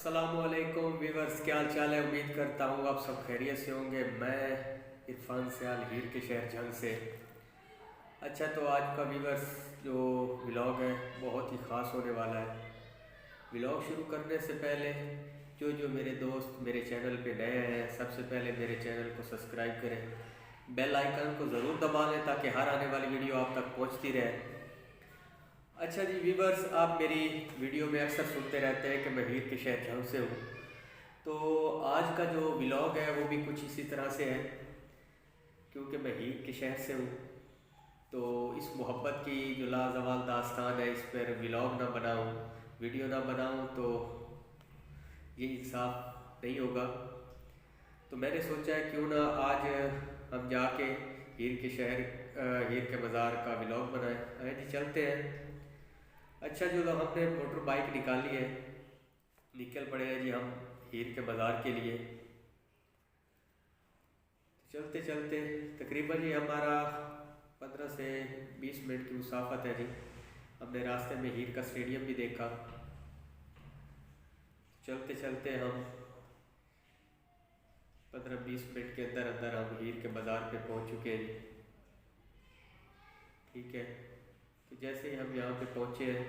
अस्सलामुअलैकुम वीवर्स, क्या हाल चाल है। उम्मीद करता हूँ आप सब खैरियत से होंगे। मैं इरफान सयाल हीर के शहर जंग से। अच्छा, तो आज का वीवर्स जो व्लॉग है बहुत ही ख़ास होने वाला है। व्लॉग शुरू करने से पहले जो जो मेरे दोस्त मेरे चैनल पे नए हैं, सबसे पहले मेरे चैनल को सब्सक्राइब करें, बेल आइकन को ज़रूर दबा लें ताकि हर आने वाली वीडियो आप तक पहुँचती रहे। अच्छा जी वीवर्स, आप मेरी वीडियो में अक्सर सुनते रहते हैं कि मैं हीर के शहर जंग से हूँ। तो आज का जो व्लॉग है वो भी कुछ इसी तरह से है, क्योंकि मैं हीर के शहर से हूँ। तो इस मोहब्बत की जो लाजवाल दास्तान है, इस पर व्लॉग ना बनाऊँ, वीडियो ना बनाऊँ तो ये इंसाफ नहीं होगा। तो मैंने सोचा है क्यों ना आज हम जाके हीर के शहर हीर के बाज़ार का व्लॉग बनाएं। आए जी, चलते हैं। अच्छा, जो हमने मोटर बाइक निकाली है, निकल पड़े हैं जी हम हीर के बाज़ार के लिए। चलते चलते तकरीबन ये हमारा 15 से 20 मिनट की मुसाफत है जी। हमने रास्ते में हीर का स्टेडियम भी देखा। चलते चलते हम 15-20 मिनट के अंदर अंदर हम हीर के बाज़ार पे पहुंच चुके हैं जी। ठीक है, तो जैसे ही हम यहाँ पे पहुँचे हैं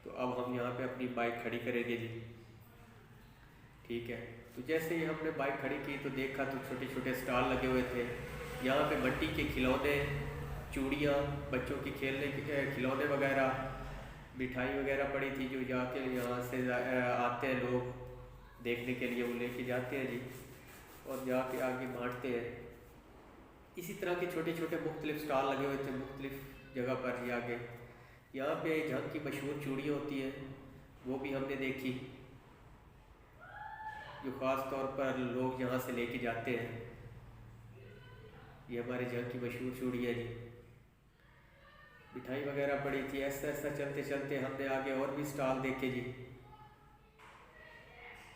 तो अब हम यहाँ पे अपनी बाइक खड़ी करेंगे जी। ठीक है, तो जैसे ही हमने बाइक खड़ी की तो देखा तो छोटे छोटे स्टॉल लगे हुए थे। यहाँ पे मिट्टी के खिलौने, चूड़ियाँ, बच्चों की खेलने के खिलौने वगैरह, मिठाई वगैरह पड़ी थी, जो जाके यहाँ से आते हैं लोग देखने के लिए, वो लेके जाते हैं जी और जाके आगे बांटते हैं। इसी तरह के छोटे छोटे मुख्तलिफ स्टॉल लगे हुए थे मुख्तलिफ जगह पर जी आगे। यहाँ पे जंग की मशहूर चूड़ियाँ होती हैं, वो भी हमने देखी, जो ख़ास तौर पर लोग यहाँ से लेके जाते हैं। ये हमारे जंग की मशहूर चूड़ी है जी। मिठाई वगैरह पड़ी थी। ऐसा ऐसा चलते चलते हमने आगे और भी स्टॉल देखे जी।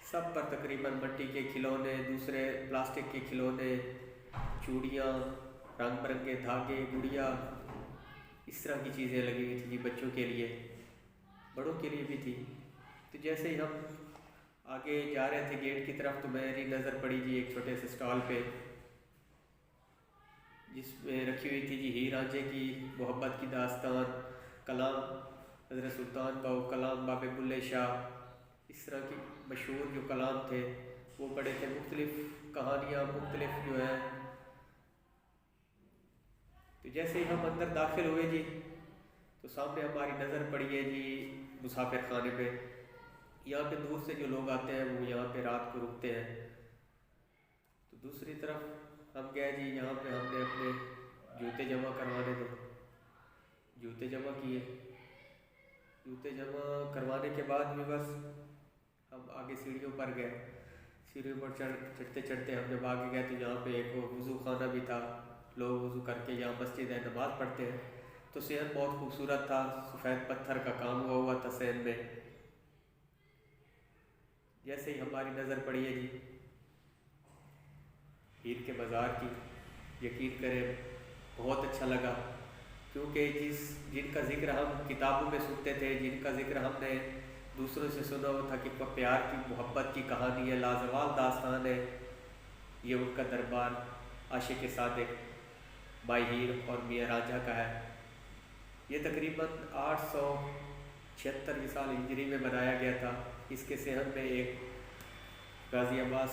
सब पर तकरीबन मिट्टी के खिलौने, दूसरे प्लास्टिक के खिलौने, चूड़ियाँ, रंग बिरंगे धागे, गुड़िया, इस तरह की चीज़ें लगी हुई थी जी। बच्चों के लिए, बड़ों के लिए भी थी। तो जैसे ही हम आगे जा रहे थे गेट की तरफ तो मेरी नज़र पड़ी जी एक छोटे से स्टॉल पे, जिसमें रखी हुई थी जी हीर रांझे की मोहब्बत की दास्तान, कलाम हज़रत सुल्तान बाहू कलाम बाबे बुल्ले शाह, इस तरह की मशहूर जो कलाम थे वो पढ़े थे। मुख्तलिफ कहानियाँ, मुख्तलिफ जो है। तो जैसे ही हम अंदर दाखिल हुए जी तो सामने हमारी नज़र पड़ी है जी मुसाफिर खाने पे। यहाँ पे दूर से जो लोग आते हैं वो यहाँ पे रात को रुकते हैं। तो दूसरी तरफ हम गए जी, यहाँ पे हमने अपने जूते जमा करवाने थे। जूते जमा किए। जूते जमा करवाने के बाद भी बस हम आगे सीढ़ियों पर गए। सीढ़ियों पर चढ़ते चढ़ते हम जब आगे गए तो यहाँ पे एक वज़ू खाना भी था। लोग वज़ू करके यहाँ मस्जिद है, नमाज़ पढ़ते हैं। तो सहन बहुत खूबसूरत था, सफ़ेद पत्थर का काम हुआ था सहन में। जैसे ही हमारी नज़र पड़ी है जी हीर के बाज़ार की, यकीन करें बहुत अच्छा लगा, क्योंकि जिनका ज़िक्र हम किताबों में सुनते थे, जिनका ज़िक्र हमने दूसरों से सुना हुआ था कि प्यार की मोहब्बत की कहानी है, लाजवाब दास्तान है, ये उनका दरबार आशिक सादिक बाई हीर और मियाँ रांझा का है। ये तकरीबन 876 साल हिजरी में बनाया गया था। इसके सहन में एक गाज़ी अब्बास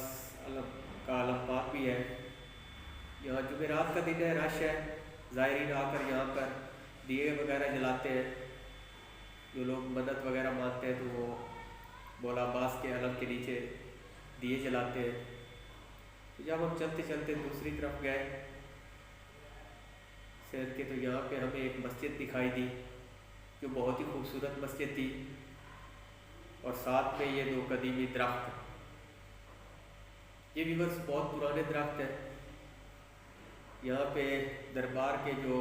का आलम पाक भी है। यहाँ जुमेरात का दिन है, रश है, ज़ायरीन आकर यहाँ पर दिए वगैरह जलाते हैं। जो लोग मन्नत वगैरह मानते हैं तो वो मौला अब्बास के आलम के नीचे दिए जलाते हैं। तो जब हम चलते चलते दूसरी तरफ गए शहर के, तो यहाँ पे हमें एक मस्जिद दिखाई दी जो बहुत ही खूबसूरत मस्जिद थी, और साथ में ये 2 कदीमी दरख्त। ये भी बस बहुत पुराने दरख्त हैं। यहाँ पे दरबार के जो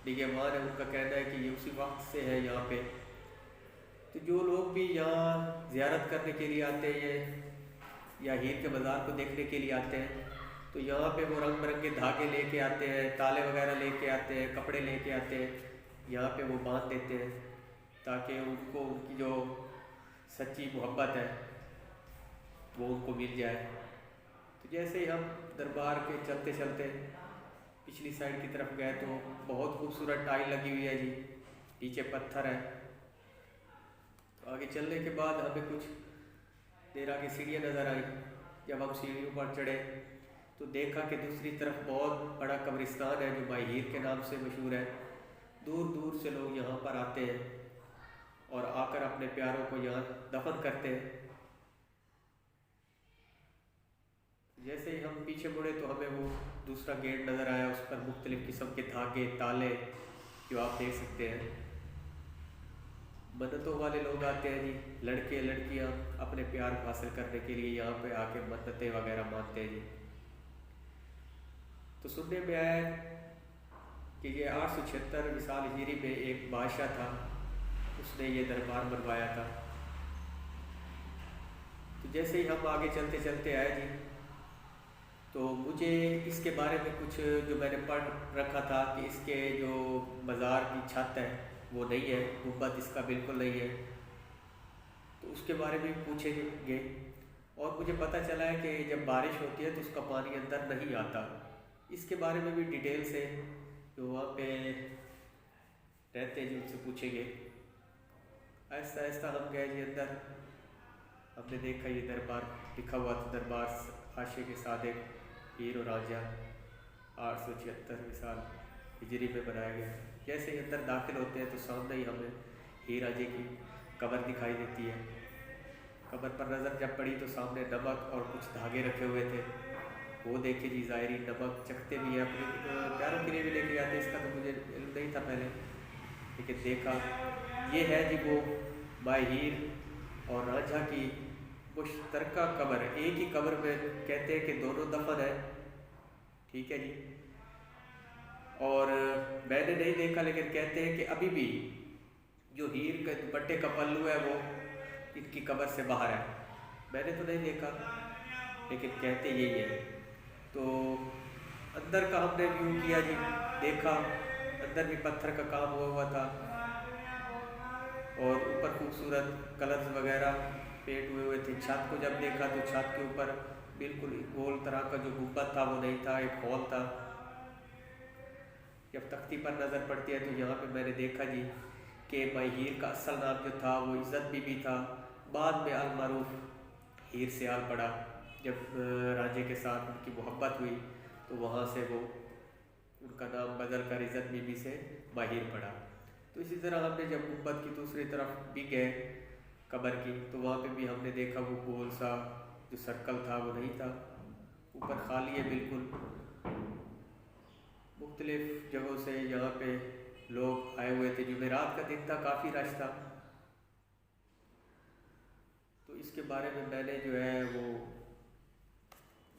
निगहबान हैं उनका कहना है कि ये उसी वक्त से है यहाँ पे। तो जो लोग भी यहाँ ज़ियारत करने के लिए आते हैं या हीर के बाज़ार को देखने के लिए आते हैं, तो यहाँ पे वो रंग बिरंगे धागे लेके आते हैं, ताले वगैरह लेके आते हैं, कपड़े लेके आते हैं, यहाँ पे वो बांध देते हैं ताकि उनको उनकी जो सच्ची मोहब्बत है वो उनको मिल जाए। तो जैसे ही हम दरबार के चलते चलते पिछली साइड की तरफ गए तो बहुत खूबसूरत टाइल लगी हुई है जी, नीचे पत्थर है। तो आगे चलने के बाद हमें कुछ देर आगे सीढ़ियाँ नज़र आई। जब हम सीढ़ियों पर चढ़े तो देखा कि दूसरी तरफ बहुत बड़ा कब्रिस्तान है जो माई हीर के नाम से मशहूर है। दूर दूर से लोग यहाँ पर आते हैं और आकर अपने प्यारों को यहाँ दफन करते हैं। जैसे ही हम पीछे मुड़े तो हमें वो दूसरा गेट नज़र आया, उस पर मुख्तलिफ़ किस्म के धागे ताले जो आप देख सकते हैं। मन्नतों वाले लोग आते हैं जी, लड़के लड़कियां अपने प्यार को हासिल करने के लिए यहाँ पे आके मन्नतें वगैरह मानते हैं जी। तो सुनने में आया कि ये 876 विसाल हिजरी में एक बादशाह था, उसने ये दरबार बनवाया था। तो जैसे ही हम आगे चलते चलते आए जी तो मुझे इसके बारे में कुछ जो मैंने पढ़ रखा था कि इसके जो मज़ार की छत है वो नहीं है, गुंबद इसका बिल्कुल नहीं है। तो उसके बारे में पूछेंगे और मुझे पता चला है कि जब बारिश होती है तो उसका पानी अंदर नहीं आता। इसके बारे में भी डिटेल से जो वहाँ पे रहते हैं जी उनसे पूछेंगे। आहिस्ता आहिस्ता हम गए जी अंदर। हमने देखा ये दरबार लिखा हुआ था, दरबार आशिक सादिक हीर और रांझा 876 साल हिजरी में बनाया गया है। जैसे ही अंदर दाखिल होते हैं तो सामने ही हमें हीर रांझे की कब्र दिखाई देती है। कब्र पर नज़र जब पड़ी तो सामने नमक और कुछ धागे रखे हुए थे, वो देखे जी। ज़ाहिरी नमक चखते भी हैं, अपने प्यारों के लिए भी लेके जाते, इसका तो मुझे इल्म नहीं था पहले, लेकिन देखा ये है जी वो माई हीर और रांझा की मुश्तरका कब्र है। एक ही कब्र में कहते हैं कि दोनों दफन है, ठीक है जी। और मैंने नहीं देखा लेकिन कहते हैं कि अभी भी जो हीर के दुपट्टे का पल्लू है वो इनकी कब्र से बाहर है। मैंने तो नहीं देखा लेकिन कहते यही है। तो अंदर का हमने व्यू किया जी, देखा अंदर भी पत्थर का काम हुआ था और ऊपर खूबसूरत कलर्स वगैरह पेंट हुए थे। छत को जब देखा तो छत के ऊपर बिल्कुल गोल तरह का जो गुंबद था वो नहीं था, एक हॉल था। जब तख्ती पर नज़र पड़ती है तो यहाँ पे मैंने देखा जी कि माई हीर का असल नाम जो था वो इज़्ज़त बीबी था। बाद में अलमारूफ हीर सियाल पड़ा। जब रांझे के साथ उनकी मोहब्बत हुई तो वहाँ से वो उनका नाम बदल कर इज़्ज़त बीबी से माहिर पड़ा। तो इसी तरह हमने जब गुंबद की दूसरी तरफ भी गए कब्र की तो वहाँ पे भी हमने देखा वो गोल सा जो सर्कल था वो नहीं था, ऊपर खाली है बिल्कुल। मुख्तलिफ जगहों से यहाँ पे लोग आए हुए थे। जुमेरात का दिन था, काफ़ी रश था। तो इसके बारे में मैंने जो है वो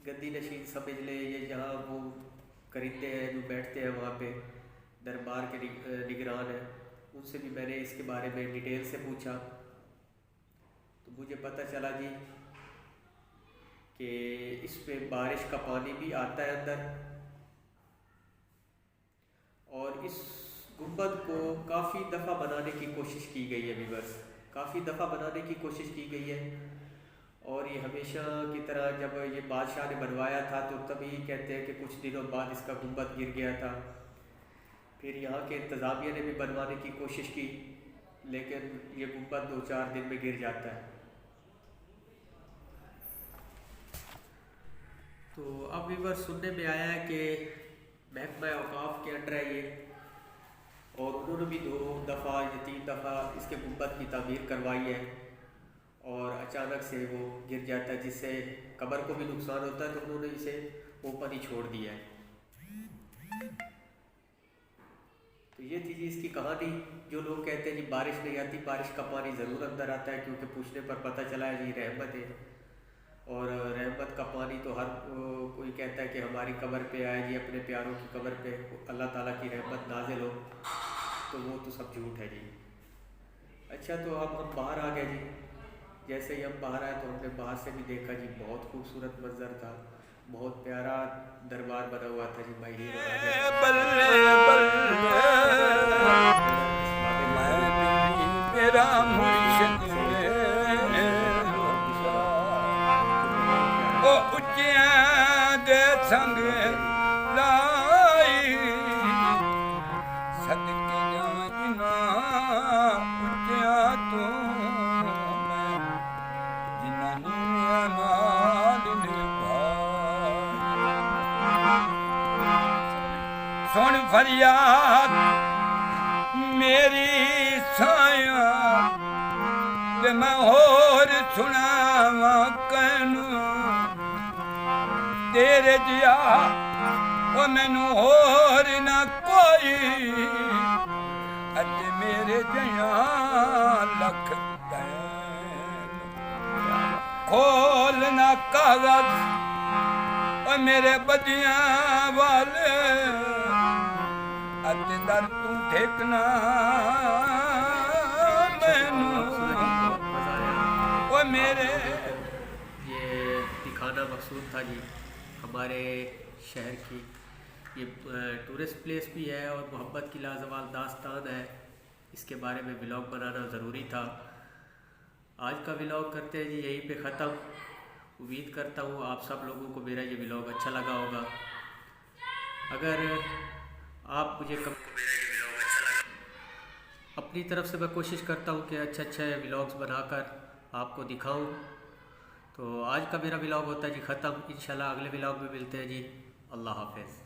गद्दी नशीन समझ ले, ये जहाँ वो खरीदते हैं जो बैठते हैं वहाँ पे दरबार के निगरान हैं, उनसे भी मैंने इसके बारे में डिटेल से पूछा। तो मुझे पता चला जी कि इस पे बारिश का पानी भी आता है अंदर और इस गुंबद को काफ़ी दफ़ा बनाने की कोशिश की गई है। व्यूअर्स, काफ़ी दफ़ा बनाने की कोशिश की गई है और ये हमेशा की तरह जब ये बादशाह ने बनवाया था तो तभी कहते हैं कि कुछ दिनों बाद इसका गुंबद गिर गया था। फिर यहाँ के इंतज़ामिया ने भी बनवाने की कोशिश की लेकिन ये गुंबद 2-4 दिन में गिर जाता है। तो अब व्यूअर्स सुनने में आया है कि महकमा औकाफ के अंडर है ये और उन्होंने भी 2 दफ़ा या 3 दफ़ा इसके गुंबद की तामीर करवाई है और अचानक से वो गिर जाता है जिससे कब्र को भी नुकसान होता है। तो उन्होंने इसे ओपन ही छोड़ दिया है। तो ये थी जी इसकी कहानी। जो लोग कहते हैं जी बारिश नहीं आती, बारिश का पानी ज़रूर अंदर आता है क्योंकि पूछने पर पता चला है जी रहमत है और रहमत का पानी तो हर कोई कहता है कि हमारी कब्र पे आए जी, अपने प्यारों की कब्र पे अल्लाह ताला की रहमत नाजिल हो, तो वो तो सब झूठ है जी। अच्छा, तो अब हम बाहर आ गए जी। जैसे ही हम बाहर आए तो हमने बाहर से भी देखा जी, बहुत खूबसूरत मंजर था, बहुत प्यारा दरबार बना हुआ था जी भाई। संग लाई सदके जाना उठिया तू मैं जिन्हां नाल सुन फरियाद मेरी साया ते मैं होर सुनावा कनू तेरे जिया ओ मैनू होर ना कोई अज मेरे जिया लख दैन खोल ना कागज ओ मेरे बदिया वाले अज दर तू ठेकना मैनू ओ मेरे ये दिखाना मकसूद था जी हमारे शहर की ये टूरिस्ट प्लेस भी है और मोहब्बत की लाजवाल दास्तान है। इसके बारे में व्लॉग बनाना ज़रूरी था। आज का व्लॉग करते हैं जी यहीं पे ख़त्म। उम्मीद करता हूँ आप सब लोगों को मेरा ये व्लॉग अच्छा लगा होगा। अगर आप मुझे अपनी तरफ से मैं कोशिश करता हूँ कि अच्छे व्लॉग्स बनाकर आपको दिखाऊं। तो आज का मेरा व्लॉग होता है जी ख़त्म। इंशाल्लाह अगले व्लॉग में मिलते हैं जी। अल्लाह हाफ़िज़।